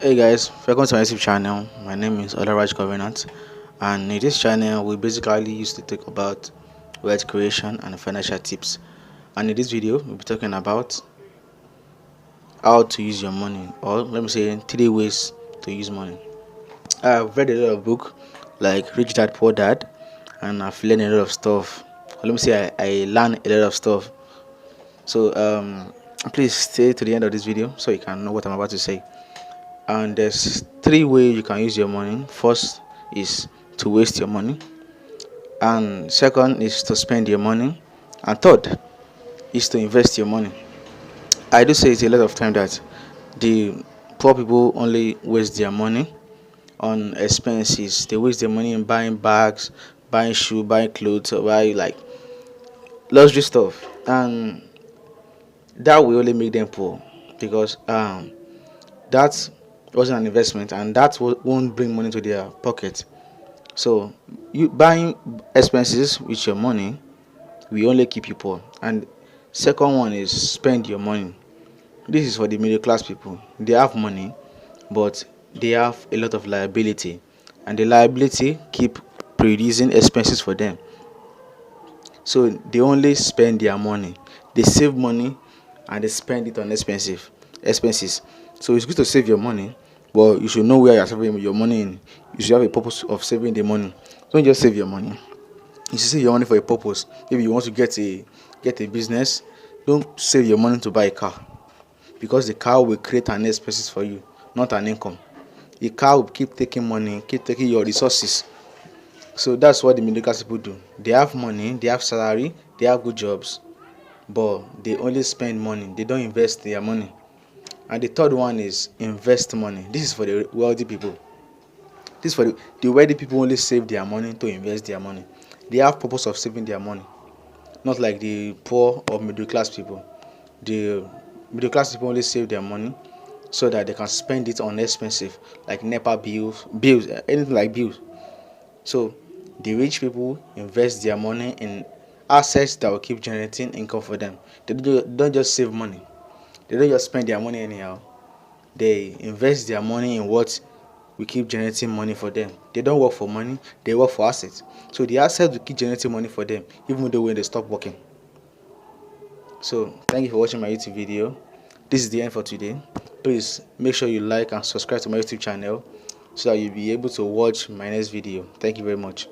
Hey guys, welcome to my YouTube channel. My name is Olaraj Covenant, and in this channel, we basically used to talk about wealth creation and financial tips. And in this video, we'll be talking about how to use your money, or let me say, 3 ways to use money. I've read a lot of books like Rich Dad Poor Dad, and I've learned a lot of stuff. Or let me say, I learned a lot of stuff. So, please stay to the end of this video so you can know what I'm about to say. And there's 3 ways you can use your money. First is to waste your money, and second is to spend your money, and third is to invest your money. I do say it a lot of time that the poor people only waste their money on expenses. They waste their money in buying bags, buying shoe, buying clothes, or buy like luxury stuff, and that will only make them poor because that wasn't an investment, and that won't bring money to their pocket. So you buying expenses with your money will only keep you poor. And second one is spend your money. This is for the middle class people. They have money, but they have a lot of liability, and the liability keep producing expenses for them. So they only spend their money. They save money and they spend it on expenses. So it's good to save your money, but you should know where you're saving your money in. You should have a purpose of saving the money. Don't just save your money. You should save your money for a purpose. If you want to get a business, don't save your money to buy a car, because the car will create an expenses for you, not an income. The car will keep taking money, keep taking your resources. So that's what the middle class people do. They have money, they have salary, they have good jobs, but they only spend money. They don't invest their money. And the third one is invest money. This is for the wealthy people. This is for the wealthy people only save their money to invest their money. They have purpose of saving their money, not like the poor or middle class people. The middle class people only save their money so that they can spend it on expensive like NEPA bills, anything like bills. So the rich people invest their money in assets that will keep generating income for them. Don't just save money. They don't just spend their money anyhow. They invest their money in what will keep generating money for them. They don't work for money, they work for assets. So the assets will keep generating money for them even though when they stop working. So thank you for watching my YouTube video. This is the end for today. Please make sure you like and subscribe to my YouTube channel so that you'll be able to watch my next video. Thank you very much.